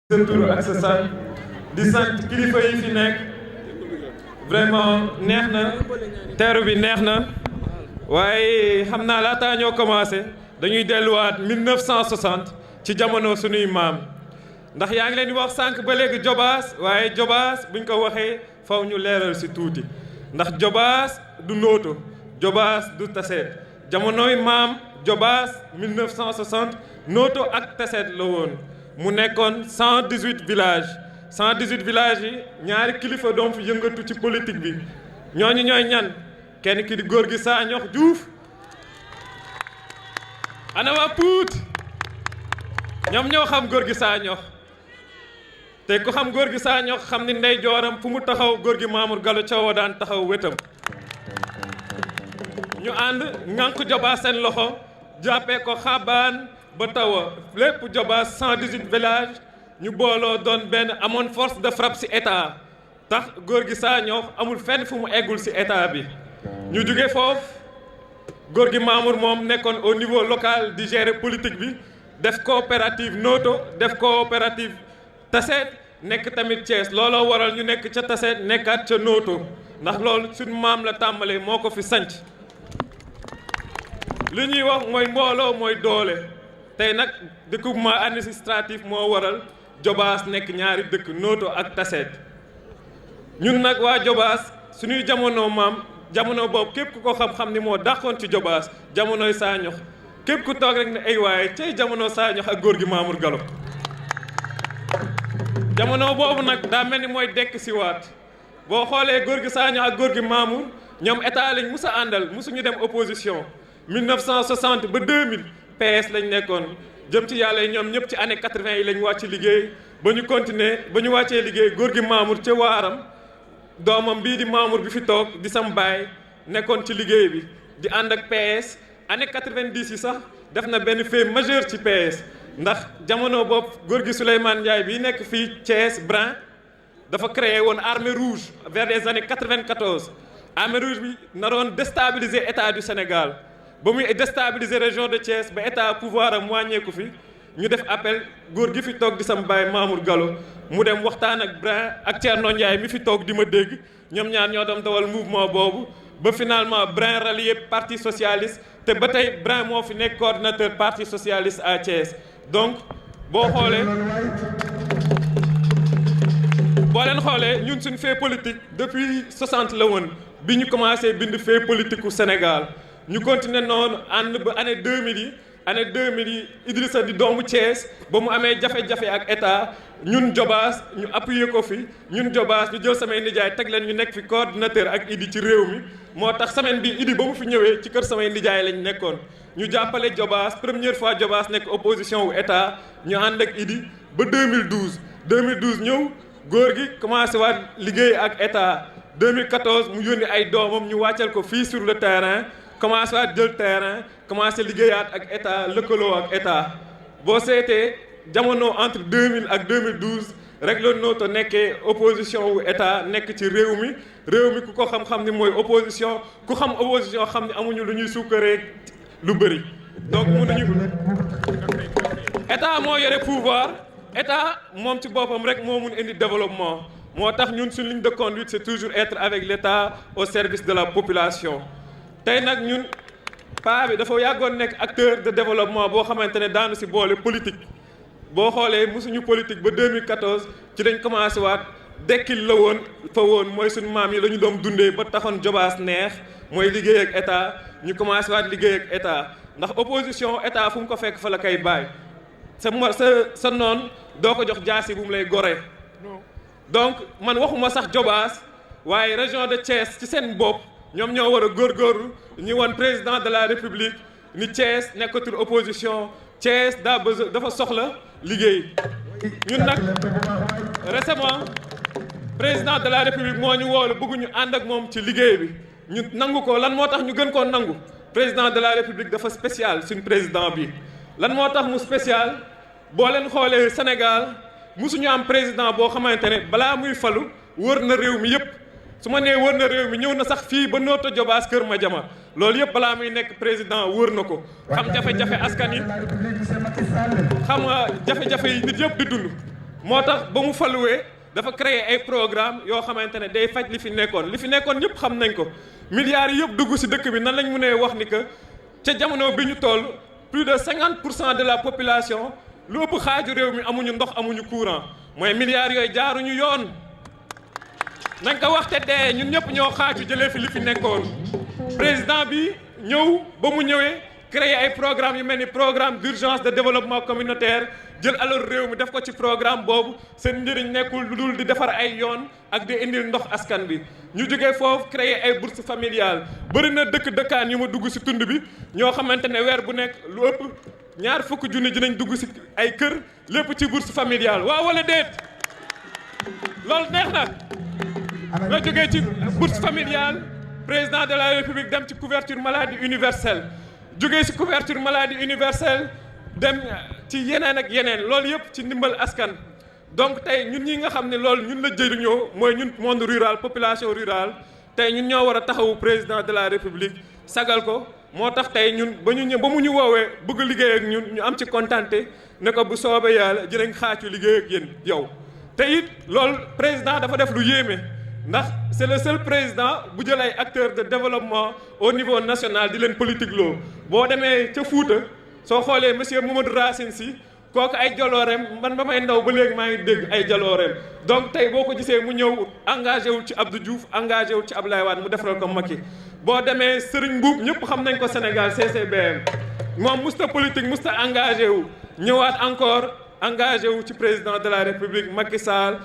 sa tur ak sa sant di sant kilifa yi fi nekk vraiment neex na teeru bi neex na waaye xam naa laataa ñoo commencé dañuy delluwaat 1960 ci jamono suñuy maam ndax yaa ngi leen di wax sànq ba léegi Jobaas waaye Jobaas buñ ko waxee faw ñu leeral si tuuti ndax Jobaas du Nooto Jobaas du Taseet jamonoy maam Jobaas 1960 Nooto ak Taseet la woon mu nekkoon 118 villages 118 villages yi ñaari kilifa doom fi yëngatu ci politique bi ñooñu ñooy ñan kenn ki di góor gi Sañox Diouf ana waa Pout ñoom ñoo xam góor gi Sañox te ku xam góor gi Sañox xam ni ndey jooram fu mu taxaw góor gi Mamour Gallo Thiaw daan taxaw wetam ñu ànd ngànk Jobaas seen loxo jàppee ko xabaan ba tawa lépp Jobaas 118 villages ñu booloo doon benn amoon force de frappe ci état tax góor gi Sañox amul fenn fu mu eggul ci état bi ñu jóge foofu góor gi Mamour moom nekkoon au niveau local di gérer politique bi def coopérative Nooto def coopérative Taseet nekk tamit Thiès looloo waral ñu nekk ca Taseet nekkaat ca Nooto ndax loolu suñu maam la tàmbalee moo ko fi sanc li ñuy wax mooy mbooloo mooy doole tey nag découpement administratif moo waral Jobaas nekk ñaari dëkk Nooto ak Taseet ñun nag waa Jobaas suñuy jamono maam jamono boobu képp ku ko xam-xam ni moo dàqoon ci Jobaas jamonoy Sañox képp ku toog rek ne ay waaye cay jamono Sañox ak góor gi Mamour Gallo jamono boobu nag daa mel ni mooy dekk si waat boo xoolee góor gi Sañox ak góor gi Mamour ñoom état lañ mus a àndal musuñu dem opposition 1960 ba 2000 PS lañ nekkoon jëm ci yàlla yi ñoom ñëpp ci année 80 yi lañ wàcc liggéey ba ñu continuer ba ñu wàccee liggéey góor gi Mamour ca waaram doomam bii di Mamour bi fi toog di sam baay nekkoon ci liggéey bi di ànd ak PS année 90 yi sax def na benn fait majeur ci PS ndax jamono boobu góor gi Souleymane Ndiaye bii nekk fii Thiès Brin dafa créé woon armée rouge vers les années 94 armée rouge bi naroon déstabiliser état du Sénégal ba muy déstabiliser région de Thiès ba état pouvoir am wàññeeku fi ñu def appel góor gi fi toog di sam baay Mamour Gallo mu dem waxtaan ak Brin ak Thierno Ndiaye mi fi toog di ma dégg ñoom ñaar ñoo dem dawal mouvement boobu ba finalement Brin rallié parti socialiste te ba tey Brin moo fi nekk coordinateur parti socialiste à Thiès donc boo leen xoolee ñun suñu fait politique depuis 60 la woon bi ñu commencé bind fait politique u Sénégal ñu continuer noonu ànd ba année 2000 yi année 2000 yi Idrissa di doomu Thiès ba mu amee jafe-jafe ak état ñun Jobaas ñu appuyer ko fi ñun Jobaas ñu jël samay nijaay teg leen ñu nekk fi coordinateur ak Idi ci réew mi moo tax semaine bi Idi ba mu fi ñëwee ci kër samay nijaay lañ nekkoon ñu jàppale Jobaas première fois Jobaas nekk opposition wu état ñu ànd ak Idi ba 2012 ñëw góor gi commencé waat liggéey ak état 2014 mu yónni ay doomam ñu wàccal ko fii sur le terrain commencé waat jël terrain commencé liggéeyaat ak état lëkkaloo ak état boo seetee jamono entre 2000 ak 2012 rek la Nooto nekkee opposition wu état nekk ci réew mi ku ko xam-xam ni mooy opposition ku xam opposition xam ni amuñu lu ñuy sukkaree lu bëri donc mënuñu état moo yore pouvoir état moom ci boppam rek moo mun indi développement moo tax ñun suñu ligne de conduite c'est toujours être avec l'état au service de la population tey nag ñun paa bi dafa yàggoon nekk acteur de développement boo xamante ne daanu si boole politique boo xoolee mosuñu politique ba 2014 ci dañ commencé waat dekkil la woon fa woon mooy suñu maam yi la ñu doon dundee ba taxoon Jobaas neex mooy liggéey ak état ñu commencé waat liggéey ak état ndax opposition état fu mu ko fekk fa la koy bàyyi sa noon doo ko jox jaasi bu mu lay goree donc man waxuma sax Jobaas waaye région de Thiès ci seen bopp ñoom ñoo war a góorgóorlu ñu woon président de la république ni Thiès nekkatul opposition Thiès dafa soxla liggéey ñun nag récemment président de la république moo ñu woolu bëgguñu ànd ak moom ci liggéey bi ñu nangu ko lan moo tax ñu gën koo nangu président de la république dafa spécial suñu président bi lan moo tax mu spécial boo leen xoolee Sénégal musuñu am président boo xamante ne balaa muy falu wër na réew mi yëpp su ma nee wër na réew mi ñëw na sax fii ba Nooto Jobaas Kër Madiama loolu yëpp balaa muy nekk président wër na ko xam jafe-jafe askan yi xam jafe-jafe yi nit yëpp di dund moo tax ba mu faluwee dafa créer ay programme yoo xamante ne day faj li fi nekkoon ñëpp xam nañ ko milliards yi yëpp dugg ci dëkk bi nan lañ mënee wax ni que ca jamono bi ñu toll plus de 50% de la population lu ëpp xaaju réew mi amuñu ndox amuñu courant mooy milliards yooyu jaaruñu yoon nañ ko waxte dee ñun ñëpp ñoo xaaju jëlee fi li fi nekkoon président bi ñëw ba mu ñëwee créer ay programme yu mel ni programme d'urgence de développement communautaire jël alal réew mi def ko ci programme boobu seen njëriñ nekkul lu dul di defar ay yoon ak di indil ndox askan bi ñu jógee foofu créer ay bourse familiale bëri na dëkkaan yu ma dugg ci tund bi ñoo xamante ne weer bu nekk lu ëpp ñaar fukki junni dinañ dugg ci ay kër lépp ci bourse familiale waaw wala déet loolu neex na nga jógee ci bourse familiale président de la république dem ci couverture maladie universelle jógee ci couverture maladie universelle dem ci yeneen ak yeneen loolu yëpp ci ndimbal askan donc tey ñun ñi nga xam ne loolu ñun la jëriñoo mooy ñun monde rural population rurale tey ñun ñoo war a taxawu président de la république sagal ko moo tax tey ñun ba mu ñu woowee bëgg liggéey ak ñun ñu am ci kontante ne ko bu soobee yàlla dinañ xaacu liggéey ak yéen yow te it loolu président dafa def lu yéeme ndax c'est le seul président bu jël ay acteurs de développement au niveau national di leen politique loo boo demee ca Fuuta soo xoolee monsieur Mamadou Racine Sy kooku ay jalooreem man ba may ndaw ba léegi maa ngi dégg ay jalooreem donc tey boo ko gisee mu ñëw engagé wul ci Abdou Diouf engagé wul ci Abdoulaye Wade mu defaral ko Macky boo demee Serigne Mboup ñëpp xam nañ ko Sénégal CCBM moom musta politique musta engagé wu ñëwaat encore engagé wu ci président de la République Macky Sall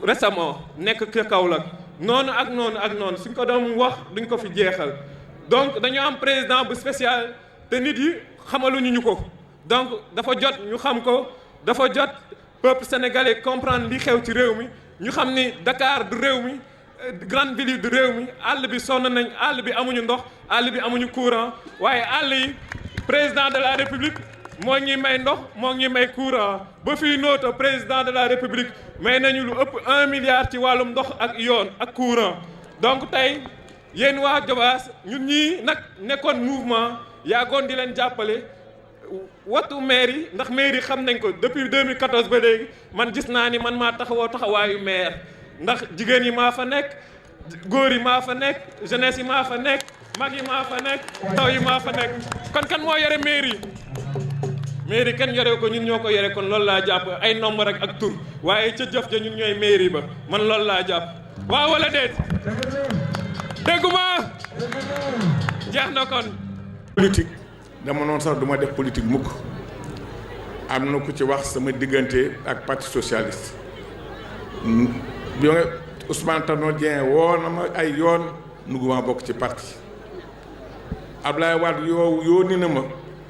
récemment nekk ca Kaolack noonu ak noonu suñ ko doon wax duñ ko fi jeexal donc dañoo am président bu spécial te nit yi xamaluñu ñu ko donc dafa jot ñu xam ko dafa jot peuple sénégalais comprendre li xew ci réew mi ñu xam ni Dakar du réew mi grande ville yi du réew mi àll bi sonn nañ àll bi amuñu ndox àll bi amuñu courant waaye àll yi président de la république moo ngi may ndox moo ngi may courant ba fii nooto président de la république may nañu lu ëpp 1 milliard ci wàllum ndox ak yoon ak courant donc tey yéen waa Jobaas ñun ñii nag nekkoon mouvement yaagoon di leen jàppale wattu maire yi ndax maire yi xam nañ ko depuis 2014 ba léegi man gis naa ni man maa taxawaayu maire ndax jigéen yi maa fa nekk góor yi maa fa nekk jeunesse yi maa fa nekk mag yi maa fa nekk taw yi maa fa nekk kon kan moo yore maire yi mairie kenn yore ko ñun ñoo ko yore kon loolu laa jàpp ay nombre rek ak tur waaye ca jëf ja ñun ñooy mairie ba man loolu laa jàpp waaw wala déet dégguma jeex na kon politique dama noonu sax duma def politique mukk am na ku ci wax sama diggante ak parti socialiste bi nga Ousmane Tanor Dieng woo na ma ay yoon nuguma bokk ci parti Abdoulaye Wade yónni na ma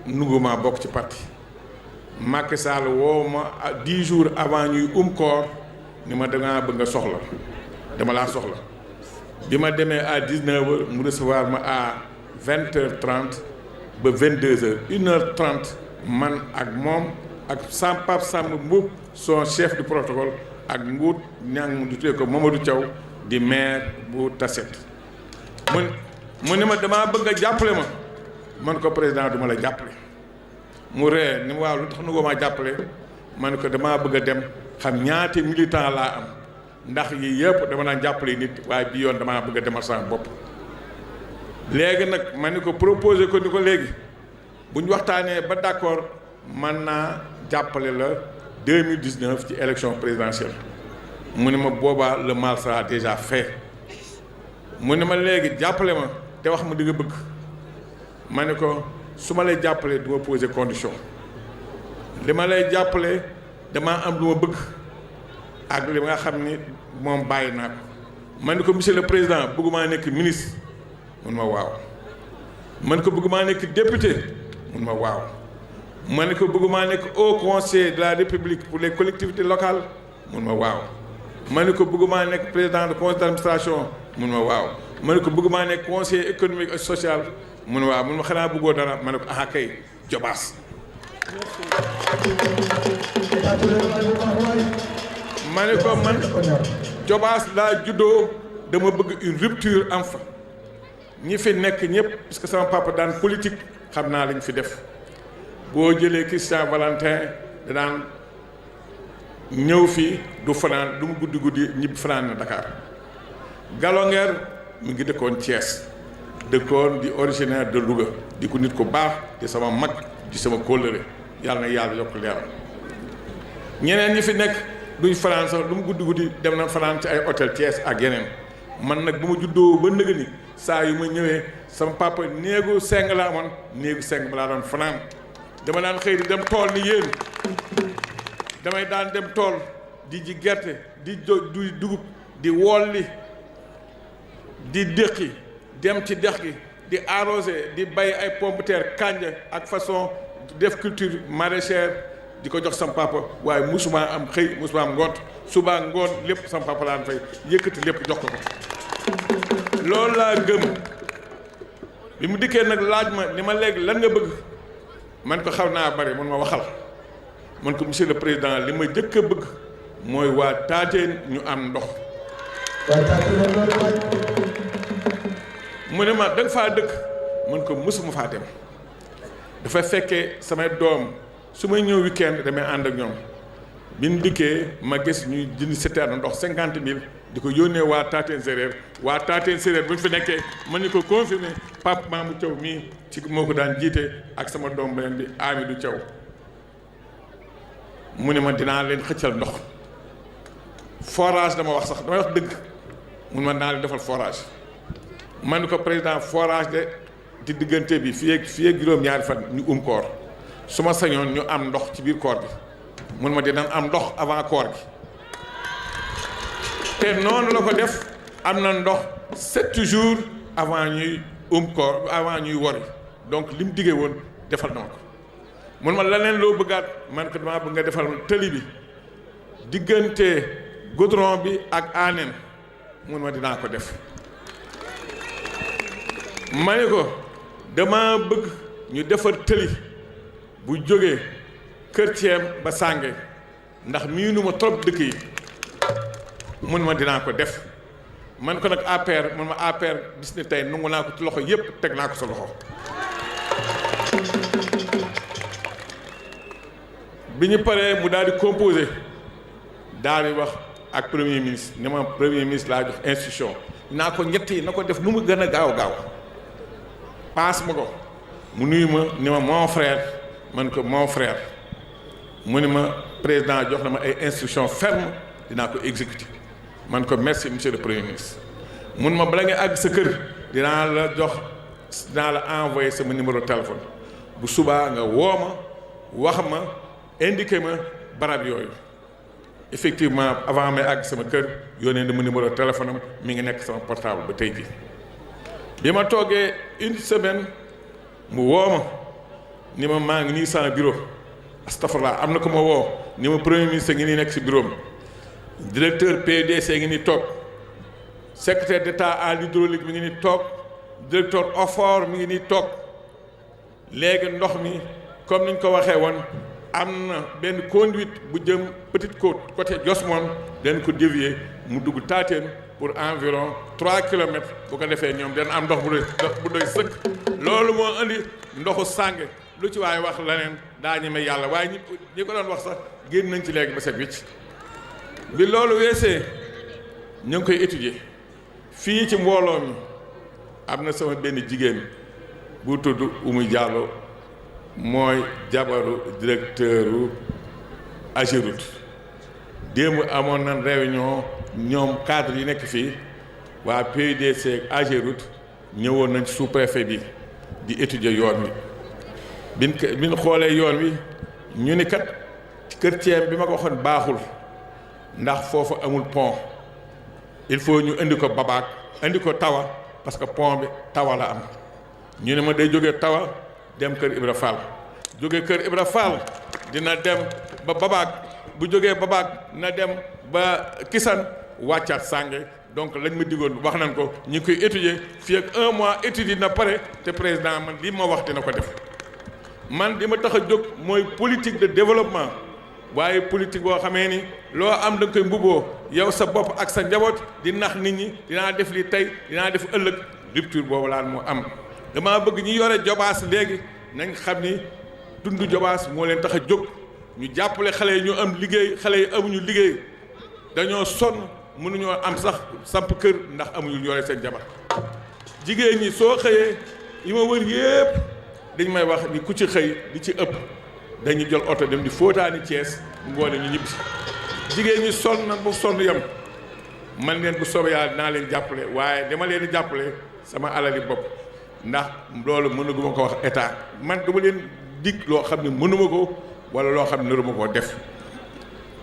nuguma bokk ci parti Macky Sall woo ma 10 jours avant ñuy koor ni ma dangaa bëgg nga soxla dama laa soxla bi ma demee à 19h mu recevoir ma à 20h30 ba 22h 1h30 man ak moom ak Pape Samba Mboup son chef du protocole ak Nguut ñang mu tuddee ko Mamadou Thiaw di maire bu Tassette mu ni ma damaa bëgg nga jàppale ma man ko président duma la jàppale mu ree ni waaw lu tax nu ko maa jàppale man ko damaa bëgg a dem xam ñaati militant laa am ndax yi yëpp dama naan jàppale nit waaye bi yoon damaa bëgg a demal sama bopp léegi nag ma ni ko proposé ko ni ko léegi bu ñu waxtaanee ba d'accord man naa jàppale la 2019 ci élection présidentielle mu ne ma boobaa le mal sera déjà fait mu ne ma léegi jàppale ma te wax ma di nga bëgg ma ne ko su ma lay jàppale du ma poser condition li ma lay jàppale damaa am lu ma bëgg ak li nga xam ni moom bàyyi naa ko ma ne ko monsieur le président bëggumaa nekk ministre mun ma waaw man ko bëggumaa nekk député mun ma waaw ma ne ko bëggumaa nekk haut conseiller de la république pour les collectivités locales mun ma waaw ma ne ko bëggumaa nekk président de conseil d'administration mun ma waaw ma ne ko bëggumaa nekk conseiller économique et social mun waaw mun ma xanaa bëggoo dara ma ne ko ah kay Jobaas ma ne ko man Jobaas laa juddoo dama bëgg une rupture am fa ñi fi nekk ñëpp parce que sama papa daan politique xam naa lañ fi def boo jëlee Christian Valentin da daan ñëw fii du fanaan du mu guddi ñibbi fanaan na Dakar Galonguer mi ngi dëkkoon Thiès dëkkoon di originaire de Louga di ko nit ku baax di sama mag di sama kóllëre yàlla na yàlla yokk leeram ñeneen ñi fi nekk duñ fanaan sax lu mu guddi dem na fanaan ci ay hôtel Thiès ak yeneen man nag bu ma juddoo ba nëgë ni saa yu ma ñëwee sama papa néegu seng la amoon néegu seng ba laa doon fanaan dama daan xëy di dem tool ni yéen damay daan dem tool di ji gerte di dugub di wolli di déqi dem ci dex gi di arrosé di bay ay pomme de terre kànja ak façon def culture maraîchère di ko jox sama papa waaye musuma am xëy musuma am ngont suba ngoon lépp sama papa laan fay yëkkati lépp jox ko loolu laa gëm bi mu dikkee nag laaj ma ni ma léegi lan nga bëgg man ko xaw naa bari mun ma waxal man ko monsieur le président li ma jëkk a bëgg mooy waa Taateen ñu am ndox mu ne ma da nga faa dëkk man ko mësuma faa dem dafa fekkee samay doom su may ñëw weekend damay ànd ak ñoom bi ñu dikkee ma gis ñuy jënd citerne ndox 50 000 di ko yónnee waa Taateen Séréer waa Taateen Séréer bu ñu fi nekkee mën ni ko confirmé Pape Mamou Thiaw mii ci moo ko daan jiite ak sama doom beneen bi Amidou Thiaw mu ne ma dinaa leen xëccal ndox forage dama wax sax damay wax dëgg mun ma dinaa leen defal forage man ni ko président forage de di diggante bi fii ak juróom-ñaari fan ñu koor su ma sañoon ñu am ndox ci biir koor gi mun ma dinañ am ndox avant koor gi te noonu la ko def am na ndox 7 jours avant ñuy koor avant ñuy wori donc li mu diggee woon defal na ma ko mun ma leneen loo bëggaat man ko dama bëgg nga defal tëli bi diggante goudron bi ak aaneen mun ma dinaa ko def ma ne ko dama bëgg ñu defar tëli bu jógee Kër Thiam ba Sànge ndax miinuma trop dëkk yi mun ma dinaa ko def man ko nag APR mun ma APR bis ni tey nangu naa ko ci loxo yépp teg naa ko sa loxo bi ñu paree mu daal di composé daal di wax ak premier ministre ni ma premier ministre laa jox instruction naa ko ñett yi na ko def nu mu gën a gaaw paas ma ko mu nuyu ma ni ma mon frère man ko mon frère mu ni ma président jox na ma ay instructions fermes dinaa ko exécuter man ko merci monsieur le premier ministre mun ma bala nga àgg sa kër dinaa la envoyer sama numéro téléphone bu subaa nga woo ma wax ma indiqué ma barab yooyu effectivement avant may àgg sama kër yónnee na ma numéro téléphone am mi ngi nekk sama portable ba tey jii bi ma toogee une semaine mu woo ma ni ma maa ngi nii sama bureau astafurlah am na ko ma woo ni ma premier ministre ngi nii nekk si bureau am directeur PUDC ngi nii toog secrétaire d'État en hydraulique mi ngi nii toog directeur OFOR mi ngi nii toog léegi ndox mi comme niñ ko waxee woon am na benn conduite bu jëm Petite Côte côté Diosmone dañ ko dévier mu dugg Taateen pour environ 3 kilomètres bu ko defee ñoom dañ am ndox bu doy sëkk loolu moo indi ndoxu Sànge lu ci waaye wax leneen daa ñeme yàlla waaye ñi ko doon wax sax génn nañ ci léegi ba set wicc bi loolu weesee ñu ngi koy étudier fii ci mbooloo mi am na sama benn jigéen bu tudd Oumou Diallo mooy jabaru directeuru AGEROUTE démb amoon nañ réunion ñoom cadre yi nekk fii waa PUDC ak AGEROUTE ñëwoon nañ sous-préfet bi di étudier yoon wi biñ xoolee yoon wi ñu ni kat ci Kër Thiam bi ma ko waxoon baaxul ndax foofu amul pont il faut ñu indi ko Babaak indi ko Tawa parce que pont bi Tawa la am ñu ne ma day jógee Tawa dem Kër Ibra Fall jógee Kër Ibra Fall dina dem ba Babaak bu jógee Babaak na dem ba Kisan wàccaat Sànge donc lañ ma digoon wax nañ ko ñu ngi koy étudier fii ak 1 mois étude na pare te président man lii ma wax dina ko def man li ma tax a jóg mooy politique de développement waaye politique boo xamee ni loo am da nga koy mbuboo yow sa bopp ak sa njaboot di nax nit ñi dinaa def li tey dinaa def ëllëg rupture boobu laan moo am dama bëgg ñi yore jobaas léegi nañ xam ni dund jobaas moo leen tax a jóg ñu jàppale xale yi ñu am liggéey xale yi amuñu liggéey dañoo sonn mënuñoo am sax samp kër ndax amuñu yore seen jabar jigéen ñi soo xëyee yi ma wër yépp dañ may wax ni ku ci xëy di ci ëpp dañuy jël oto dem di fóotaani Thiès ngoone ñu ñibbisi jigéen ñi sonn na bu sonn yem man leen bu soobee yàlla dinaa leen jàppale waaye dama leen di jàppale sama alali bopp ndax loolu mënuguma ko wax état man dama leen dig loo xam ne mënuma ko wala loo xam ne naruma koo def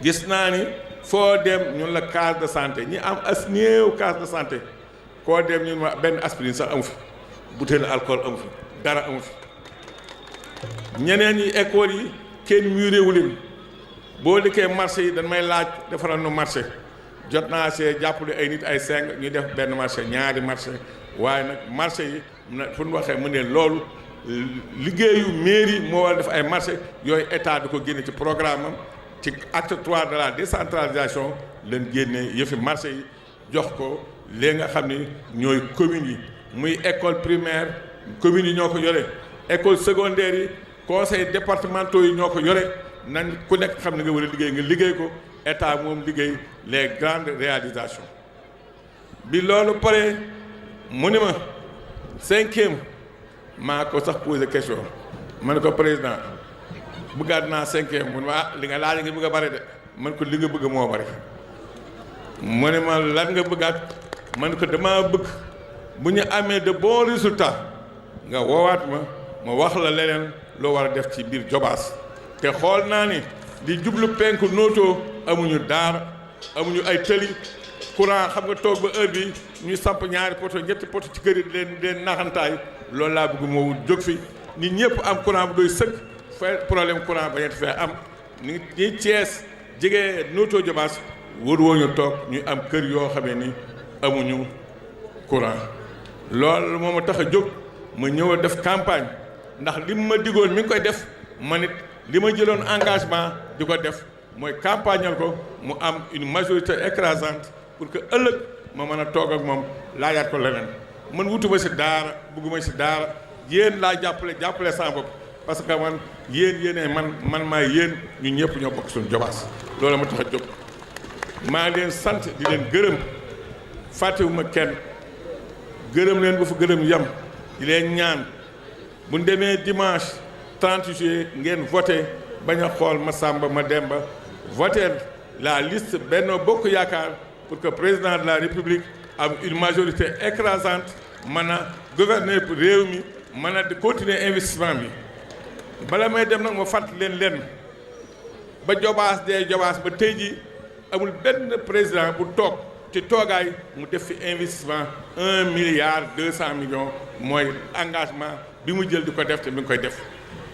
gis naa ni foo dem ñun la case de santé ñi am as néew case de santé koo dem ñun ma benn aspirine sax amu fi bouteille alcool amu fi dara amu fi ñeneen yi école yi kenn muréewu leen boo dikkee marché yi dañ may laaj defaral nu marché jot naa see jàppale ay nit ay seng ñu def benn marché ñaari marché waaye nag marché yi fu ñu waxee mu ne loolu liggéeyu mairie moo war a def ay marché yooyu état di ko génne ci programme am ci acte 3 de la décentralisation leen génne yëfi marché yi jox ko léegi nga xam ni ñooy communes yi muy école primaire communes yi ñoo ko yore école secondaire yi conseils départementaux yi ñoo ko yore nañ ku nekk xam ne nga war a liggéey nga liggéey ko état moom liggéey les grandes réalisations bi loolu pare mu ni ma 5e maa ko sax posé question ma ne ko président bëggaat naa 5e mu ne ma li nga laaj nga bëgg a bare de man ko li nga bëgg moo bare mu ne ma lan nga bëggaat man ko dama bëgg bu ñu amee de bons résultats nga woowaat ma wax la leneen loo war a def ci biir Jobaas te xool naa ni di jublu penku nootoo amuñu daara amuñu ay tëli courant xam nga toog ba heure bi ñuy samp ñaari poto ñetti poto ci kër yi leen naxantaay loolu laa bëgg moo jóg fi nit ñëpp am courant bu doy sëkk fa problème courant ba ñetti fee am ñi Thiès jege nootoo Jobaas wër woo ñu toog ñu am kër yoo xamee ni amuñu courant loolu moo ma tax a jóg ma ñëw a def campagne ndax li ma digoon mi ngi koy def man it li ma jëloon engagement di ko def mooy campagnal ko mu am une majorité écrasante pour que ëllëg ma mën a toog ak moom laajaat ko leneen man wutuma si daara bugguma si daara yéen laa jàppale sama bopp parce que man yéenee man maay yéen ñu ñëpp ñoo bokk suñu Jobaas loolu ma tax a jóg maa ngi leen sant di leen gërëm fàttewuma kenn gërëm leen bu fa gërëm yam di leen ñaan bu ñu demee dimanche 30 juillet ngeen voté bañ a xool ma Samba ma Demba voté la liste Benno Bokk Yaakaar pour que président de la République am une majorité écrasante mën a gouverner réew mi mën a continuer investissement bi bala may dem nag ma fàttali leen ba Jobaas ba tey ji amul benn président bu toog ci toogaay mu def fi investissement 1,2 milliard mooy engagement bi mu jël di ko def te mi ngi koy def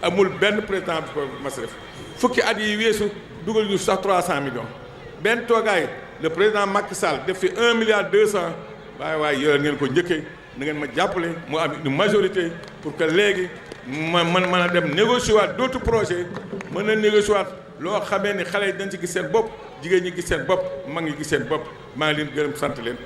amul benn président bu ko mas a def fukki at yi weesu dugal ñu sax 300 millions benn toogaay le président Macky Sall def fi 1,2 milliard waaye yore ngeen ko njëkkee na ngeen ma jàppale mu am une majorité pour que léegi ma mën a dem négocier waat d'autres projets mën a négocier waat loo xamee ni xale yi dañ ci gis seen bopp jigéen ñi gis seen bopp mag ñi gis seen bopp maa ngi leen gërëm sant leen.